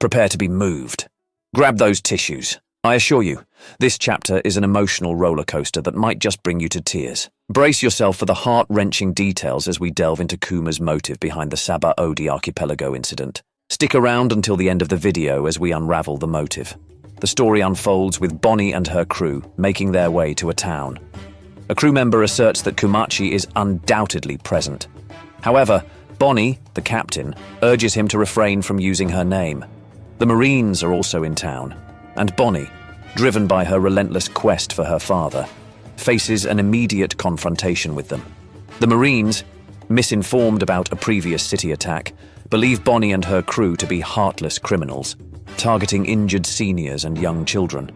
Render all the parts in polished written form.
Prepare to be moved. Grab those tissues. I assure you, this chapter is an emotional roller coaster that might just bring you to tears. Brace yourself for the heart-wrenching details as we delve into Kuma's motive behind the Sabaody Archipelago incident. Stick around until the end of the video as we unravel the motive. The story unfolds with Bonnie and her crew making their way to a town. A crew member asserts that Kumachi is undoubtedly present. However, Bonnie, the captain, urges him to refrain from using her name. The Marines are also in town, and Bonnie, driven by her relentless quest for her father, faces an immediate confrontation with them. The Marines, misinformed about a previous city attack, believe Bonnie and her crew to be heartless criminals, targeting injured seniors and young children.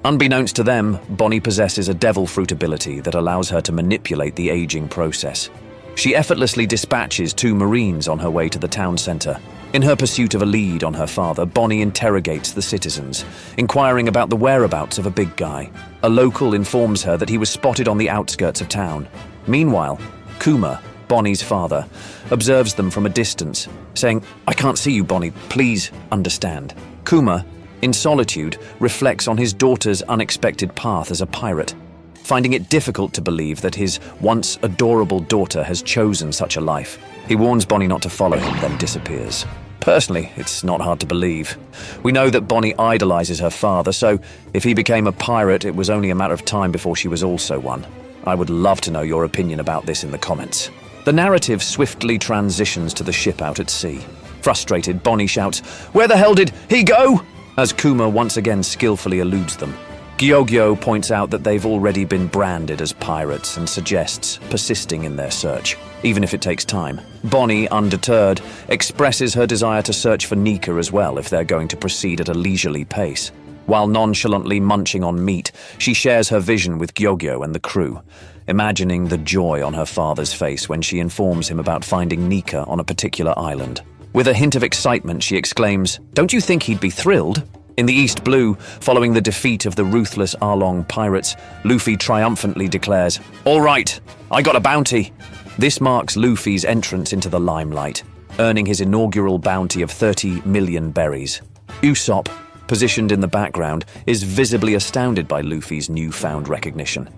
Unbeknownst to them, Bonnie possesses a devil fruit ability that allows her to manipulate the aging process. She effortlessly dispatches 2 Marines on her way to the town center. In her pursuit of a lead on her father, Bonnie interrogates the citizens, inquiring about the whereabouts of a big guy. A local informs her that he was spotted on the outskirts of town. Meanwhile, Kuma, Bonnie's father, observes them from a distance, saying, "I can't see you, Bonnie, please understand." Kuma, in solitude, reflects on his daughter's unexpected path as a pirate, finding it difficult to believe that his once adorable daughter has chosen such a life. He warns Bonnie not to follow him, then disappears. Personally, it's not hard to believe. We know that Bonnie idolizes her father, so if he became a pirate, it was only a matter of time before she was also one. I would love to know your opinion about this in the comments. The narrative swiftly transitions to the ship out at sea. Frustrated, Bonnie shouts, "Where the hell did he go?" as Kuma once again skillfully eludes them. Gyogyo points out that they've already been branded as pirates and suggests persisting in their search, even if it takes time. Bonnie, undeterred, expresses her desire to search for Nika as well if they're going to proceed at a leisurely pace. While nonchalantly munching on meat, she shares her vision with Gyogyo and the crew, imagining the joy on her father's face when she informs him about finding Nika on a particular island. With a hint of excitement, she exclaims, "Don't you think he'd be thrilled?" In the East Blue, following the defeat of the ruthless Arlong pirates, Luffy triumphantly declares, "All right, I got a bounty." This marks Luffy's entrance into the limelight, earning his inaugural bounty of 30 million berries. Usopp, positioned in the background, is visibly astounded by Luffy's newfound recognition.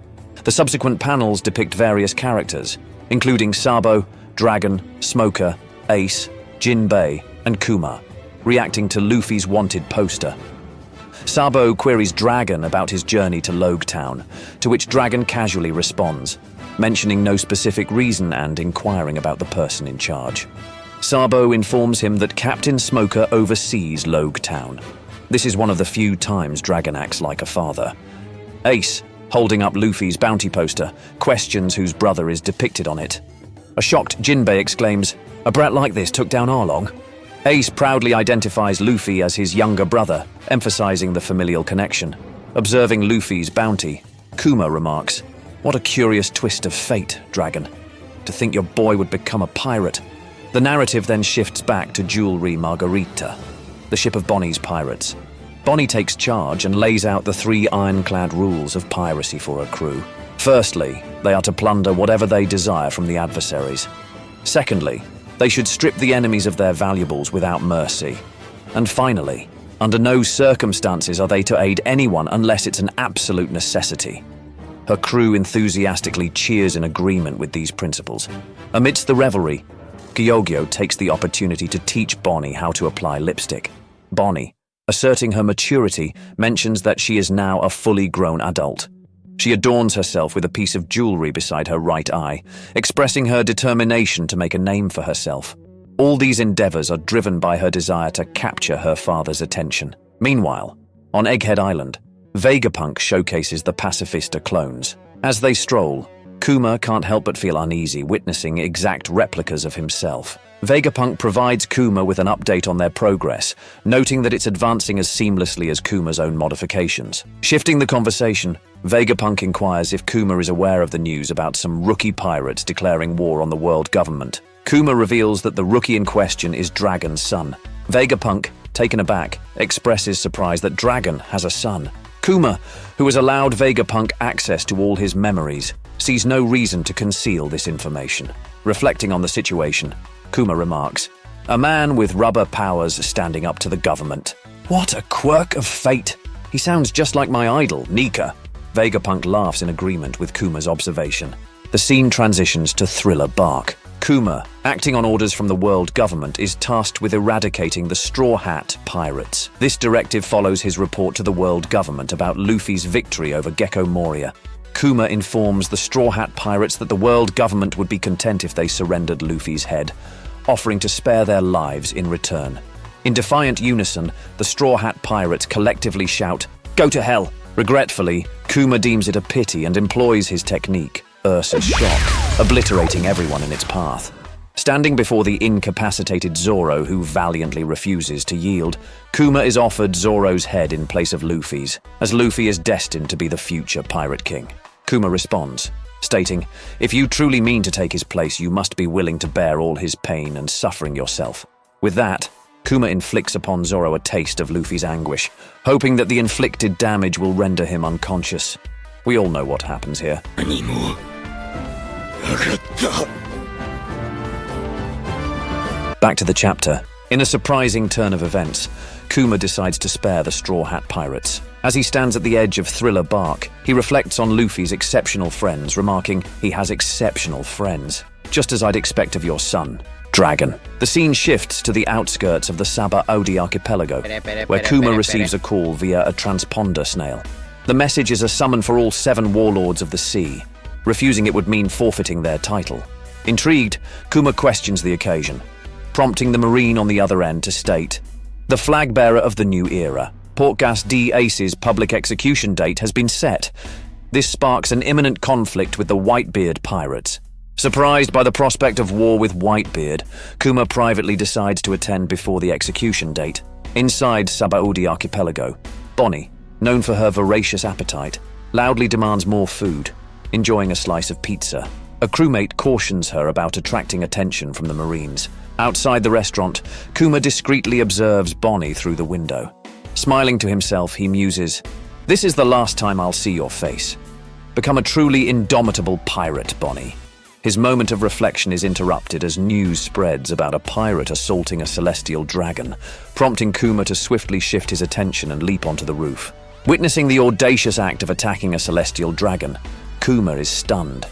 The subsequent panels depict various characters, including Sabo, Dragon, Smoker, Ace, Jinbei, and Kuma, reacting to Luffy's wanted poster. Sabo queries Dragon about his journey to Logue Town, to which Dragon casually responds, mentioning no specific reason and inquiring about the person in charge. Sabo informs him that Captain Smoker oversees Logue Town. This is one of the few times Dragon acts like a father. Ace, holding up Luffy's bounty poster, questions whose brother is depicted on it. A shocked Jinbei exclaims, "A brat like this took down Arlong?" Ace proudly identifies Luffy as his younger brother, emphasizing the familial connection. Observing Luffy's bounty, Kuma remarks, "What a curious twist of fate, Dragon. To think your boy would become a pirate." The narrative then shifts back to Jewelry Margarita, the ship of Bonnie's pirates. Bonnie takes charge and lays out the 3 ironclad rules of piracy for her crew. Firstly, they are to plunder whatever they desire from the adversaries. Secondly, they should strip the enemies of their valuables without mercy. And finally, under no circumstances are they to aid anyone unless it's an absolute necessity. Her crew enthusiastically cheers in agreement with these principles. Amidst the revelry, Gyogyo takes the opportunity to teach Bonnie how to apply lipstick. Bonnie, asserting her maturity, mentions that she is now a fully grown adult. She adorns herself with a piece of jewelry beside her right eye, expressing her determination to make a name for herself. All these endeavors are driven by her desire to capture her father's attention. Meanwhile, on Egghead Island, Vegapunk showcases the Pacifista clones. As they stroll, Kuma can't help but feel uneasy witnessing exact replicas of himself. Vegapunk provides Kuma with an update on their progress, noting that it's advancing as seamlessly as Kuma's own modifications. Shifting the conversation, Vegapunk inquires if Kuma is aware of the news about some rookie pirates declaring war on the world government. Kuma reveals that the rookie in question is Dragon's son. Vegapunk, taken aback, expresses surprise that Dragon has a son. Kuma, who has allowed Vegapunk access to all his memories, sees no reason to conceal this information. Reflecting on the situation, Kuma remarks, A man with rubber powers standing up to the government. What a quirk of fate! He sounds just like my idol, Nika. Vegapunk laughs in agreement with Kuma's observation. The scene transitions to thriller bark. Kuma, acting on orders from the world government, is tasked with eradicating the Straw Hat Pirates. This directive follows his report to the world government about Luffy's victory over Gecko Moria. Kuma informs the Straw Hat Pirates that the world government would be content if they surrendered Luffy's head, offering to spare their lives in return. In defiant unison, the Straw Hat Pirates collectively shout, "Go to hell!" Regretfully, Kuma deems it a pity and employs his technique, Ursa's Shock, obliterating everyone in its path. Standing before the incapacitated Zoro, who valiantly refuses to yield, Kuma is offered Zoro's head in place of Luffy's, as Luffy is destined to be the future Pirate King. Kuma responds, stating, "If you truly mean to take his place, you must be willing to bear all his pain and suffering yourself." With that, Kuma inflicts upon Zoro a taste of Luffy's anguish, hoping that the inflicted damage will render him unconscious. We all know what happens here. Back to the chapter. In a surprising turn of events, Kuma decides to spare the Straw Hat Pirates. As he stands at the edge of thriller bark, he reflects on Luffy's exceptional friends, remarking, "He has exceptional friends, just as I'd expect of your son, Dragon." The scene shifts to the outskirts of the Sabaody Archipelago, where Kuma receives a call via a transponder snail. The message is a summon for all 7 warlords of the sea. Refusing it would mean forfeiting their title. Intrigued, Kuma questions the occasion, prompting the Marine on the other end to state, "The flag bearer of the new era, Portgas D. Ace's public execution date has been set. This sparks an imminent conflict with the Whitebeard pirates." Surprised by the prospect of war with Whitebeard, Kuma privately decides to attend before the execution date. Inside Sabaody Archipelago, Bonnie, known for her voracious appetite, loudly demands more food, enjoying a slice of pizza. A crewmate cautions her about attracting attention from the Marines. Outside the restaurant, Kuma discreetly observes Bonnie through the window. Smiling to himself, he muses, "This is the last time I'll see your face. Become a truly indomitable pirate, Bonnie." His moment of reflection is interrupted as news spreads about a pirate assaulting a celestial dragon, prompting Kuma to swiftly shift his attention and leap onto the roof. Witnessing the audacious act of attacking a celestial dragon, Kuma is stunned.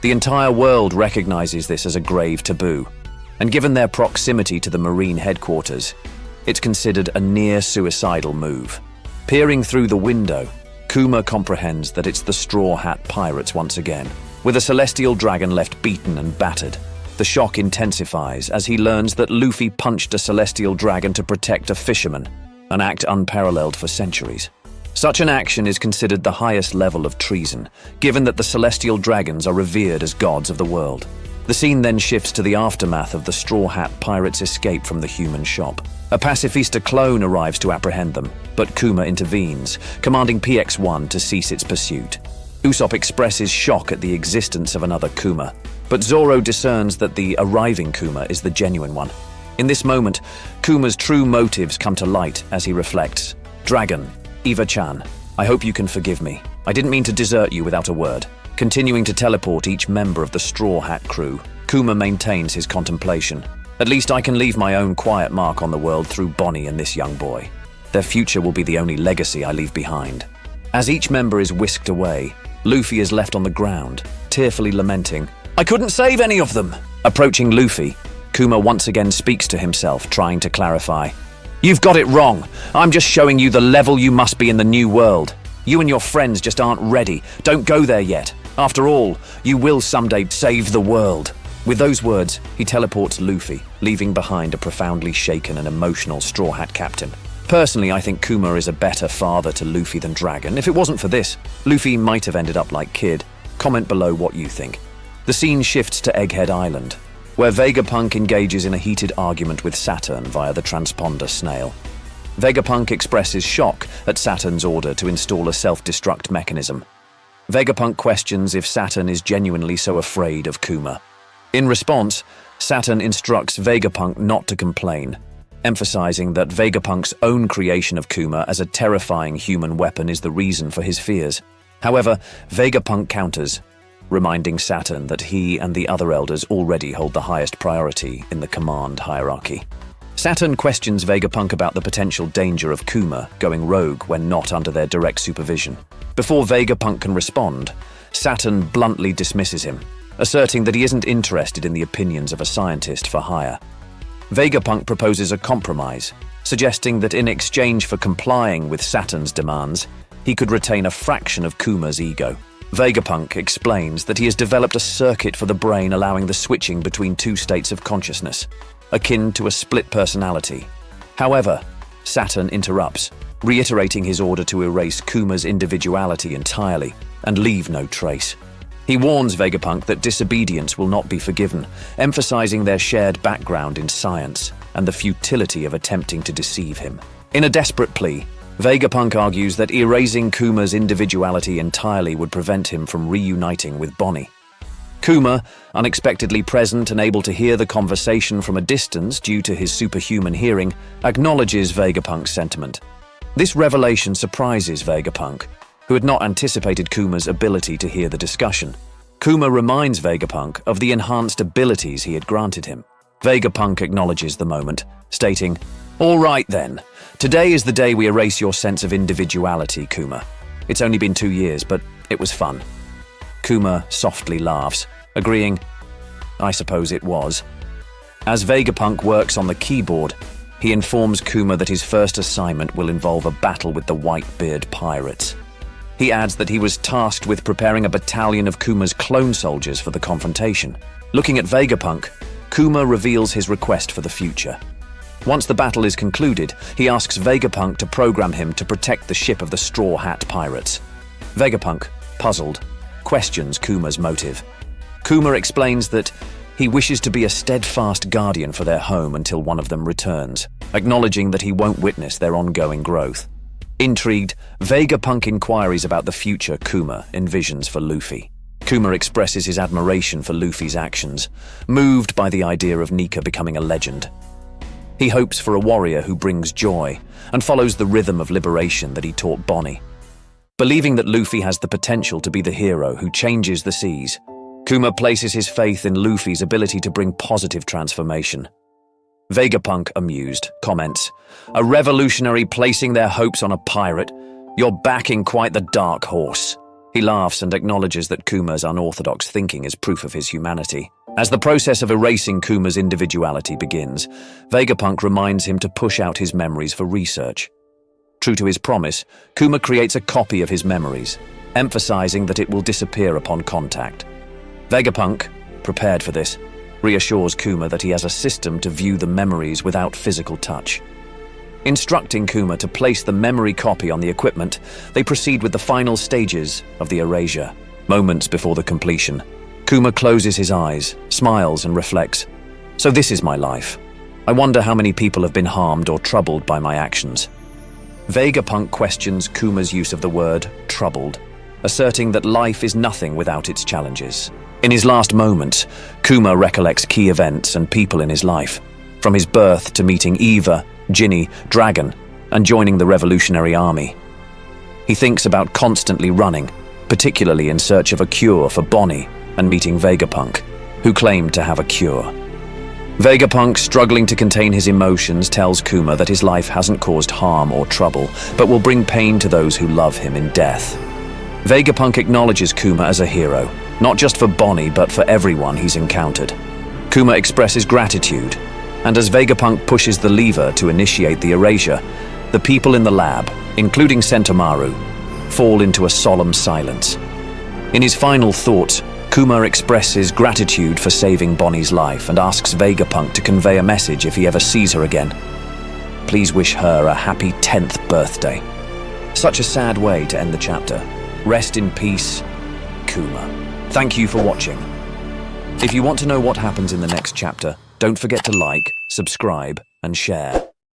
The entire world recognizes this as a grave taboo, and given their proximity to the Marine headquarters, it's considered a near-suicidal move. Peering through the window, Kuma comprehends that it's the Straw Hat Pirates once again. With a celestial dragon left beaten and battered, the shock intensifies as he learns that Luffy punched a celestial dragon to protect a fisherman, an act unparalleled for centuries. Such an action is considered the highest level of treason, given that the celestial dragons are revered as gods of the world. The scene then shifts to the aftermath of the Straw Hat Pirates' escape from the human shop. A pacifista clone arrives to apprehend them, but Kuma intervenes, commanding PX-1 to cease its pursuit. Usopp expresses shock at the existence of another Kuma, but Zoro discerns that the arriving Kuma is the genuine one. In this moment, Kuma's true motives come to light as he reflects, "Dragon, Eva-chan, I hope you can forgive me. I didn't mean to desert you without a word." Continuing to teleport each member of the Straw Hat crew, Kuma maintains his contemplation. "At least I can leave my own quiet mark on the world through Bonnie and this young boy. Their future will be the only legacy I leave behind." As each member is whisked away, Luffy is left on the ground, tearfully lamenting, "I couldn't save any of them." Approaching Luffy, Kuma once again speaks to himself, trying to clarify. "You've got it wrong. I'm just showing you the level you must be in the new world. You and your friends just aren't ready. Don't go there yet. After all, you will someday save the world." With those words, he teleports Luffy, leaving behind a profoundly shaken and emotional Straw Hat captain. Personally, I think Kuma is a better father to Luffy than Dragon. If it wasn't for this, Luffy might have ended up like Kid. Comment below what you think. The scene shifts to Egghead Island, where Vegapunk engages in a heated argument with Saturn via the transponder snail. Vegapunk expresses shock at Saturn's order to install a self-destruct mechanism. Vegapunk questions if Saturn is genuinely so afraid of Kuma. In response, Saturn instructs Vegapunk not to complain, emphasizing that Vegapunk's own creation of Kuma as a terrifying human weapon is the reason for his fears. However, Vegapunk counters, reminding Saturn that he and the other elders already hold the highest priority in the command hierarchy. Saturn questions Vegapunk about the potential danger of Kuma going rogue when not under their direct supervision. Before Vegapunk can respond, Saturn bluntly dismisses him, asserting that he isn't interested in the opinions of a scientist for hire. Vegapunk proposes a compromise, suggesting that in exchange for complying with Saturn's demands, he could retain a fraction of Kuma's ego. Vegapunk explains that he has developed a circuit for the brain allowing the switching between two states of consciousness, akin to a split personality. However, Saturn interrupts, reiterating his order to erase Kuma's individuality entirely and leave no trace. He warns Vegapunk that disobedience will not be forgiven, emphasizing their shared background in science and the futility of attempting to deceive him. In a desperate plea, Vegapunk argues that erasing Kuma's individuality entirely would prevent him from reuniting with Bonnie. Kuma, unexpectedly present and able to hear the conversation from a distance due to his superhuman hearing, acknowledges Vegapunk's sentiment. This revelation surprises Vegapunk, who had not anticipated Kuma's ability to hear the discussion. Kuma reminds Vegapunk of the enhanced abilities he had granted him. Vegapunk acknowledges the moment, stating, "All right then, today is the day we erase your sense of individuality, Kuma. It's only been 2 years, but it was fun." Kuma softly laughs, agreeing, "I suppose it was." As Vegapunk works on the keyboard, he informs Kuma that his first assignment will involve a battle with the Whitebeard pirates. He adds that he was tasked with preparing a battalion of Kuma's clone soldiers for the confrontation. Looking at Vegapunk, Kuma reveals his request for the future. Once the battle is concluded, he asks Vegapunk to program him to protect the ship of the Straw Hat pirates. Vegapunk, puzzled, questions Kuma's motive. Kuma explains that he wishes to be a steadfast guardian for their home until one of them returns, acknowledging that he won't witness their ongoing growth. Intrigued, Vegapunk inquiries about the future Kuma envisions for Luffy. Kuma expresses his admiration for Luffy's actions, moved by the idea of Nika becoming a legend. He hopes for a warrior who brings joy and follows the rhythm of liberation that he taught Bonnie. Believing that Luffy has the potential to be the hero who changes the seas, Kuma places his faith in Luffy's ability to bring positive transformation. Vegapunk, amused, comments, "A revolutionary placing their hopes on a pirate? You're backing quite the dark horse." He laughs and acknowledges that Kuma's unorthodox thinking is proof of his humanity. As the process of erasing Kuma's individuality begins, Vegapunk reminds him to push out his memories for research. True to his promise, Kuma creates a copy of his memories, emphasizing that it will disappear upon contact. Vegapunk, prepared for this, reassures Kuma that he has a system to view the memories without physical touch. Instructing Kuma to place the memory copy on the equipment, they proceed with the final stages of the erasure. Moments before the completion, Kuma closes his eyes, smiles and reflects, "So this is my life. I wonder how many people have been harmed or troubled by my actions." Vegapunk questions Kuma's use of the word troubled, asserting that life is nothing without its challenges. In his last moments, Kuma recollects key events and people in his life, from his birth to meeting Eva, Ginny, Dragon, and joining the Revolutionary Army. He thinks about constantly running, particularly in search of a cure for Bonnie, and meeting Vegapunk, who claimed to have a cure. Vegapunk, struggling to contain his emotions, tells Kuma that his life hasn't caused harm or trouble, but will bring pain to those who love him in death. Vegapunk acknowledges Kuma as a hero, not just for Bonnie, but for everyone he's encountered. Kuma expresses gratitude, and as Vegapunk pushes the lever to initiate the erasure, the people in the lab, including Sentomaru, fall into a solemn silence. In his final thoughts, Kuma expresses gratitude for saving Bonnie's life and asks Vegapunk to convey a message if he ever sees her again. Please wish her a happy 10th birthday. Such a sad way to end the chapter. Rest in peace, Kuma. Thank you for watching. If you want to know what happens in the next chapter, don't forget to like, subscribe, and share.